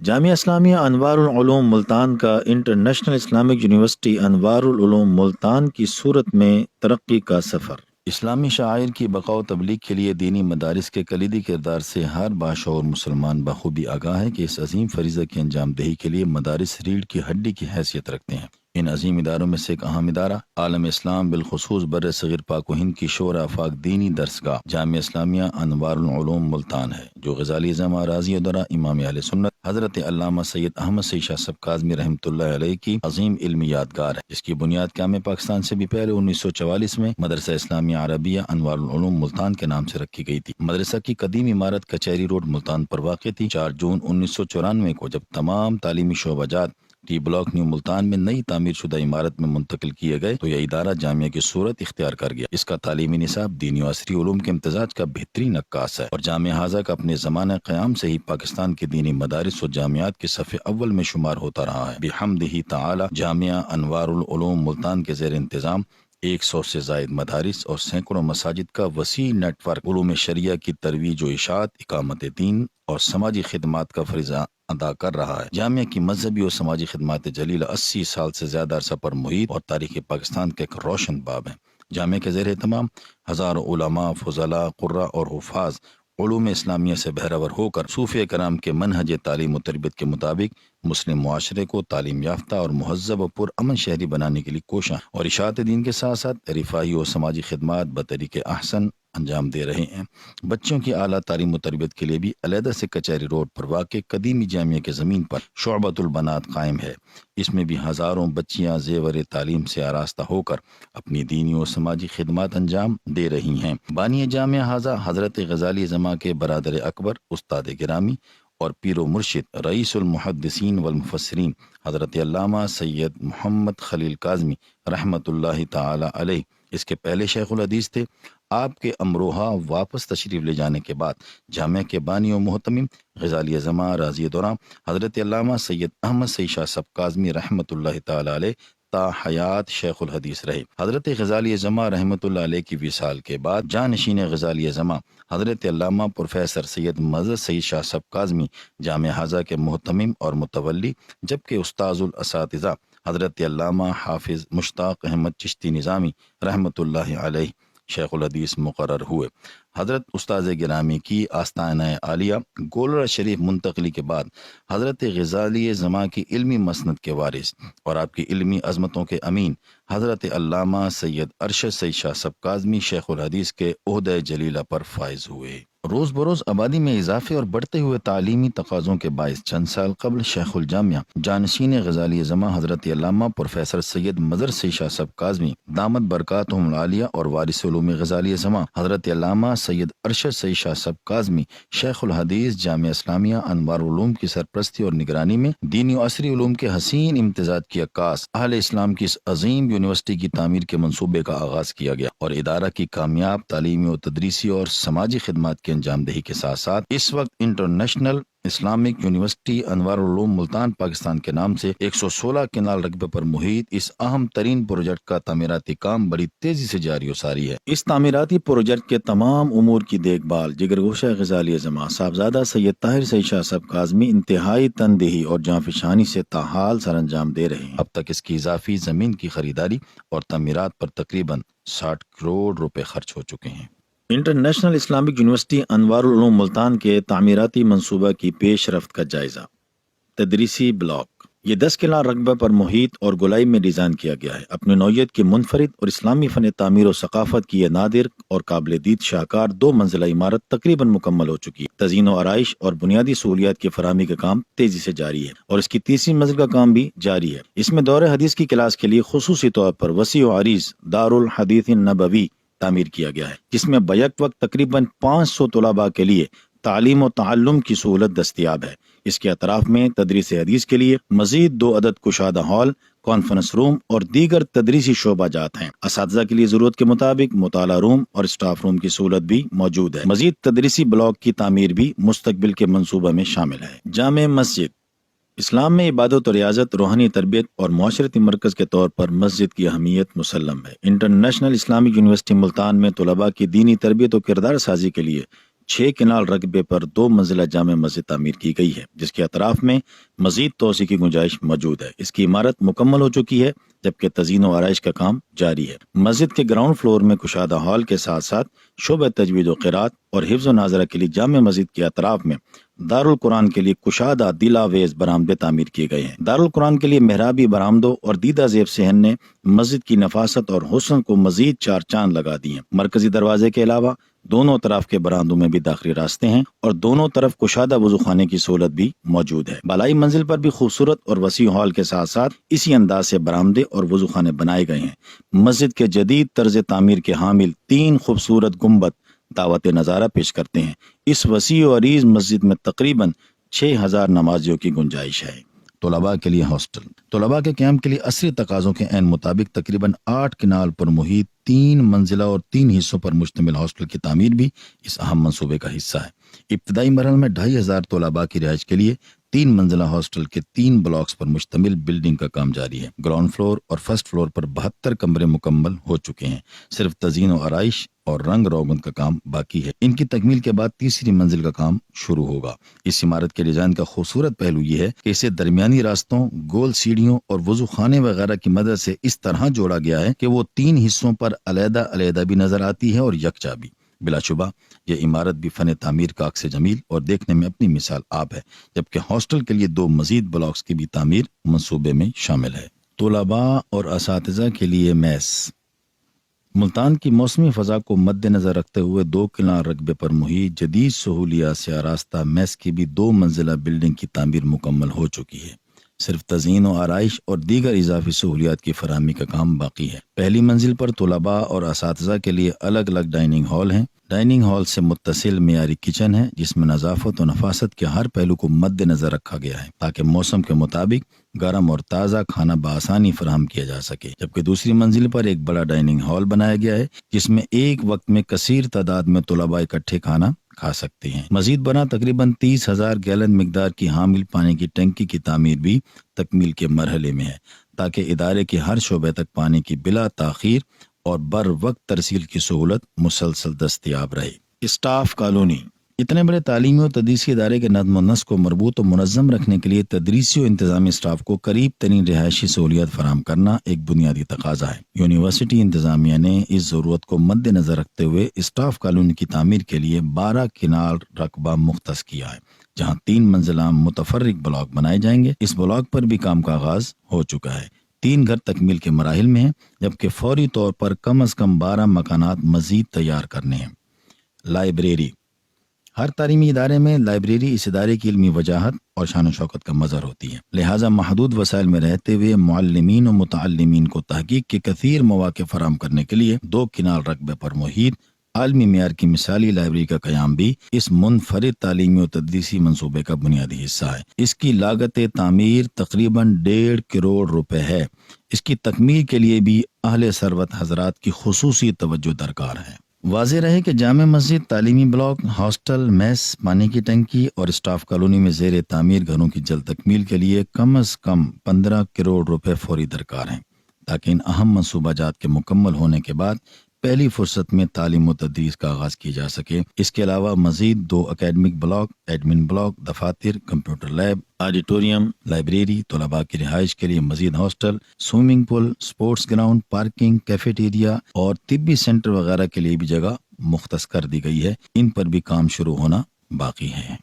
جامعہ اسلامیہ انوار العلوم ملتان کا international Islamic university انوار العلوم ملتان کی صورت میں ترقی کا سفر۔ اسلامی شعائر کی بقا و تبلیغ کے لیے دینی مدارس کے کلیدی کردار سے ہر باشعور مسلمان بخوبی آگاہ ہے کہ اس عظیم فریضہ کی انجام دہی کے لیے مدارس ریڑھ کی ہڈی کی حیثیت رکھتے ہیں۔ ان عظیم اداروں میں سے ایک اہم ادارہ عالم اسلام بالخصوص بر صغیر پاک و ہند کی شور آفاق دینی درسگاہ جامعہ اسلامیہ انوار العلوم ملتان ہے، جو غزالی اعظم راضی دورہ امام اہل سنت حضرت علامہ سید احمد سید شاہ صاحب کاظمی رحمۃ اللہ علیہ کی عظیم علمی یادگار ہے، جس کی بنیاد قیام پاکستان سے بھی پہلے 1944 میں مدرسہ اسلامیہ عربیہ انوار العلوم ملتان کے نام سے رکھی گئی تھی۔ مدرسہ کی قدیم عمارت کچہری روڈ ملتان پر واقع تھی۔ 4 جون 1994 کو جب تمام تعلیمی شعبہ جات ٹی بلاک نیو ملتان میں نئی تعمیر شدہ عمارت میں منتقل کیے گئے تو یہ ادارہ جامعہ کی صورت اختیار کر گیا۔ اس کا تعلیمی نصاب دینی و عصری علوم کے امتزاج کا بہترین عکاس ہے، اور جامعہ ہاذا کا اپنے زمانہ قیام سے ہی پاکستان کے دینی مدارس و جامعات کے صف اول میں شمار ہوتا رہا ہے۔ بحمدہ تعالی جامعہ انوار العلوم ملتان کے زیر انتظام 100 سے زائد مدارس اور سینکڑوں مساجد کا وسیع نیٹ ورک علوم شریعہ کی ترویج و اشاعت، اقامت دین اور سماجی خدمات کا فریضہ ادا کر رہا ہے۔ جامعہ کی مذہبی اور سماجی خدمات جلیلہ 80 سال سے زیادہ عرصہ پر محیط اور تاریخ پاکستان کا ایک روشن باب ہے۔ جامعہ کے زیر اہتمام ہزاروں علماء، فضلاء، قراء اور حفاظ علوم اسلامیہ سے بہرور ہو کر صوفیہ کرام کے منہج تعلیم و تربیت کے مطابق مسلم معاشرے کو تعلیم یافتہ اور مہذب و پرامن شہری بنانے کے لیے کوشاں اور اشاعت دین کے ساتھ ساتھ رفاہی و سماجی خدمات بطریق احسن انجام دے رہے ہیں۔ بچوں کی اعلیٰ تعلیم و تربیت کے لیے بھی علیحدہ سے کچہری روڈ پر واقع قدیمی جامعہ کے زمین پر شعبۃ البنات قائم ہے۔ اس میں بھی ہزاروں بچیاں زیور تعلیم سے آراستہ ہو کر اپنی دینی و سماجی خدمات انجام دے رہی ہیں۔ بانی جامعہ ہاذا حضرت غزالی زماں کے برادر اکبر، استاد گرامی اور پیر و مرشد رئیس المحدثین والمفسرین حضرت علامہ سید محمد خلیل کاظمی رحمۃ اللہ تعالی علیہ اس کے پہلے شیخ الحدیث تھے۔ آپ کے امروہہ واپس تشریف لے جانے کے بعد جامعہ کے بانی و محتمم غزالی زماں راضی دورہ حضرت علامہ سید احمد سید شاہ صاحب کاظمی رحمۃ اللہ تعالی علیہ تا حیات شیخ الحدیث رہے۔ حضرت غزالی زماں رحمۃ اللہ علیہ کی وصال کے بعد جانشین غزالی زماں حضرت علامہ پروفیسر سید مظہر سید شاہ صاحب کاظمی جامعہ ہاذا کے محتمم اور متولی، جبکہ استاذ الاساتذہ حضرت علامہ حافظ مشتاق احمد چشتی نظامی رحمۃ اللہ علیہ شیخ الحدیث مقرر ہوئے۔ حضرت استاذ گرامی کی آستانہ عالیہ گولڑہ شریف منتقلی کے بعد حضرت غزالی زماں کی علمی مسند کے وارث اور آپ کی علمی عظمتوں کے امین حضرت علامہ سید ارشد سید شاہ صاحب کاظمی شیخ الحدیث کے عہدہ جلیلہ پر فائز ہوئے۔ روز بروز آبادی میں اضافے اور بڑھتے ہوئے تعلیمی تقاضوں کے باعث چند سال قبل شیخ الجامعہ جانشین غزالی زماں حضرت علامہ پروفیسر سید مظہر سید شاہ صاحب کاظمی دامت برکاتہم العالیہ اور وارث علوم غزالی زماں حضرت علامہ سید ارشد سید شاہ صاحب کاظمی شیخ الحدیث جامعہ اسلامیہ انوار العلوم کی سرپرستی اور نگرانی میں دینی و عصری علوم کے حسین امتزاج کی عکاس اہل اسلام کی اس عظیم یونیورسٹی کی تعمیر کے منصوبے کا آغاز کیا گیا، اور ادارہ کی کامیاب تعلیمی و تدریسی اور سماجی خدمات کی انجام دہی کے ساتھ ساتھ اس وقت انٹرنیشنل اسلامک یونیورسٹی انوار العلوم ملتان پاکستان کے نام سے 116 کنال رقبے پر محیط اس اہم ترین پروجیکٹ کا تعمیراتی کام بڑی تیزی سے جاری و ساری ہے۔ اس تعمیراتی پروجیکٹ کے تمام امور کی دیکھ بھال جگرگوشہ غزالی زماں صاحبزادہ سید طاہر سید شاہ صاحب کاظمی انتہائی تندہی اور جانفشانی سے تاحال سر انجام دے رہے ہیں۔ اب تک اس کی اضافی زمین کی خریداری اور تعمیرات پر تقریباً 60 کروڑ روپے خرچ ہو چکے ہیں۔ انٹرنیشنل اسلامک یونیورسٹی انوار العلوم ملتان کے تعمیراتی منصوبہ کی پیش رفت کا جائزہ۔ تدریسی بلاک یہ 10 کنال رقبہ پر محیط اور گولائی میں ڈیزائن کیا گیا ہے۔ اپنی نوعیت کی منفرد اور اسلامی فن تعمیر و ثقافت کی یہ نادر اور قابل دید شاہکار 2 منزلہ عمارت تقریباً مکمل ہو چکی ہے۔ تزئین و آرائش اور بنیادی سہولیات کی فراہمی کا کام تیزی سے جاری ہے، اور اس کی تیسری منزل کا کام بھی جاری ہے۔ اس میں دور حدیث کی کلاس کے لیے خصوصی طور پر وسیع و عریض دار الحدیث نبوی تعمیر کیا گیا ہے، جس میں بیک وقت تقریباً 500 طلباء کے لیے تعلیم و تعلم کی سہولت دستیاب ہے۔ اس کے اطراف میں تدریس حدیث کے لیے مزید 2 عدد کشادہ ہال، کانفرنس روم اور دیگر تدریسی شعبہ جات ہیں۔ اساتذہ کے لیے ضرورت کے مطابق مطالعہ روم اور اسٹاف روم کی سہولت بھی موجود ہے۔ مزید تدریسی بلاک کی تعمیر بھی مستقبل کے منصوبہ میں شامل ہے۔ جامع مسجد اسلام میں عبادت و ریاضت، روحانی تربیت اور معاشرتی مرکز کے طور پر مسجد کی اہمیت مسلم ہے۔ انٹرنیشنل اسلامک یونیورسٹی ملتان میں طلباء کی دینی تربیت و کردار سازی کے لیے 6 کنال رقبے پر 2 منزلہ جامع مسجد تعمیر کی گئی ہے، جس کے اطراف میں مزید توسیع کی گنجائش موجود ہے۔ اس کی عمارت مکمل ہو چکی ہے، جبکہ تزئین و آرائش کا کام جاری ہے۔ مسجد کے گراؤنڈ فلور میں کشادہ ہال کے ساتھ ساتھ شعبہ تجوید و قرات اور حفظ و ناظرہ کے لیے جامع مسجد کے اطراف میں دارالقرآن کے لیے کشادہ دلاویز برآمدے تعمیر کیے گئے ہیں۔ دارالقرآن کے لیے محرابی برآمدوں اور دیدہ زیب صحن نے مسجد کی نفاست اور حسن کو مزید 4 چاند لگا دی ہیں۔ مرکزی دروازے کے علاوہ دونوں طرف کے برآمدوں میں بھی داخلی راستے ہیں اور دونوں طرف کشادہ وضو خانے کی سہولت بھی موجود ہے۔ بالائی منزل پر بھی خوبصورت اور وسیع ہال کے ساتھ ساتھ اسی انداز سے برآمدے اور وضو خانے بنائے گئے ہیں۔ مسجد کے جدید طرز تعمیر کے حامل 3 خوبصورت گنبد دعوت نظارہ پیش کرتے ہیں۔ اس وسیع و عریض مسجد میں تقریباً 6000 نمازیوں کی گنجائش ہے۔ طلباء کے لیے ہاسٹل۔ طلباء کے قیام کے لیے عصری تقاضوں کے عین مطابق تقریباً 8 کنال پر محیط 3 منزلہ اور 3 حصوں پر مشتمل ہاسٹل کی تعمیر بھی اس اہم منصوبے کا حصہ ہے۔ ابتدائی مرحلے میں 2500 طلباء کی رہائش کے لیے 3 منزلہ ہاسٹل کے 3 بلاکس پر مشتمل بلڈنگ کا کام جاری ہے۔ گراؤنڈ فلور اور فرسٹ فلور پر 72 کمرے مکمل ہو چکے ہیں، صرف تزئین و آرائش اور رنگ روغن کا کام باقی ہے۔ ان کی تکمیل کے بعد تیسری منزل کا کام شروع ہوگا۔ اس عمارت کے ڈیزائن کا خوبصورت پہلو یہ ہے کہ اسے درمیانی راستوں، گول سیڑھیوں اور وضو خانے وغیرہ کی مدد سے اس طرح جوڑا گیا ہے کہ وہ 3 حصوں پر علیحدہ علیحدہ بھی نظر آتی ہے اور یکجا بھی۔ بلا شبہ یہ عمارت بھی فن تعمیر کا عکس جمیل اور دیکھنے میں اپنی مثال آپ ہے، جبکہ ہاسٹل کے لیے 2 مزید بلاکس کی بھی تعمیر منصوبے میں شامل ہے۔ طلباء اور اساتذہ کے لیے میس۔ ملتان کی موسمی فضا کو مد نظر رکھتے ہوئے 2 کنال رقبے پر محیط جدید سہولیات سے آراستہ میس کی بھی 2 منزلہ بلڈنگ کی تعمیر مکمل ہو چکی ہے۔ صرف تزئین و آرائش اور دیگر اضافی سہولیات کی فراہمی کا کام باقی ہے۔ پہلی منزل پر طلباء اور اساتذہ کے لیے الگ الگ ڈائننگ ہال ہیں۔ ڈائننگ ہال سے متصل معیاری کچن ہے، جس میں نظافت و نفاست کے ہر پہلو کو مد نظر رکھا گیا ہے تاکہ موسم کے مطابق گرم اور تازہ کھانا بآسانی فراہم کیا جا سکے۔ جبکہ دوسری منزل پر ایک بڑا ڈائننگ ہال بنایا گیا ہے، جس میں ایک وقت میں کثیر تعداد میں طلباء اکٹھے کھانا کھا سکتے ہیں۔ مزید برآں تقریباً 30,000 گیلن مقدار کی حامل پانی کی ٹنکی کی تعمیر بھی تکمیل کے مرحلے میں ہے، تاکہ ادارے کے ہر شعبے تک پانی کی بلا تاخیر اور بر وقت ترسیل کی سہولت مسلسل دستیاب رہے۔ Staff colony. اتنے بڑے تعلیمی اور تدریسی ادارے کے نظم و نسق کو مربوط و منظم رکھنے کے لیے تدریسی و انتظامی اسٹاف کو قریب ترین رہائشی سہولیات فراہم کرنا ایک بنیادی تقاضا ہے۔ یونیورسٹی انتظامیہ نے اس ضرورت کو مد نظر رکھتے ہوئے اسٹاف کالونی کی تعمیر کے لیے 12 کنال رقبہ مختص کیا ہے، جہاں 3 منزلہ متفرق بلاک بنائے جائیں گے۔ اس بلاک پر بھی کام کا آغاز ہو چکا ہے۔ 3 گھر تکمیل کے مراحل میں ہیں، جبکہ فوری طور پر کم از کم 12 مکانات مزید تیار کرنے ہیں۔ لائبریری۔ ہر تعلیمی ادارے میں لائبریری اس ادارے کی علمی وجاہت اور شان و شوکت کا مظہر ہوتی ہے، لہٰذا محدود وسائل میں رہتے ہوئے معلمین و متعلمین کو تحقیق کے کثیر مواقع فراہم کرنے کے لیے 2 کنال رقبے پر محیط عالمی معیار کی مثالی لائبریری کا قیام بھی اس منفرد تعلیمی و تدریسی منصوبے کا بنیادی حصہ ہے۔ اس کی لاگت تعمیر تقریباً 1.5 کروڑ روپے ہے۔ اس کی تکمیل کے لیے بھی اہل ثروت حضرات کی خصوصی توجہ درکار ہے۔ واضح رہے کہ جامع مسجد، تعلیمی بلاک، ہاسٹل، میس، پانی کی ٹنکی اور اسٹاف کالونی میں زیر تعمیر گھروں کی جلد تکمیل کے لیے کم از کم 15 کروڑ روپے فوری درکار ہیں، تاکہ ان اہم منصوبہ جات کے مکمل ہونے کے بعد پہلی فرصت میں تعلیم و تدریس کا آغاز کیا جا سکے۔ اس کے علاوہ مزید 2 اکیڈمک بلاک، ایڈمن بلاک، دفاتر، کمپیوٹر لیب، آڈیٹوریم، لائبریری، طلباء کی رہائش کے لیے مزید hostel, swimming pool, sports ground, parking, cafeteria اور طبی سینٹر وغیرہ کے لیے بھی جگہ مختص کر دی گئی ہے۔ ان پر بھی کام شروع ہونا باقی ہے۔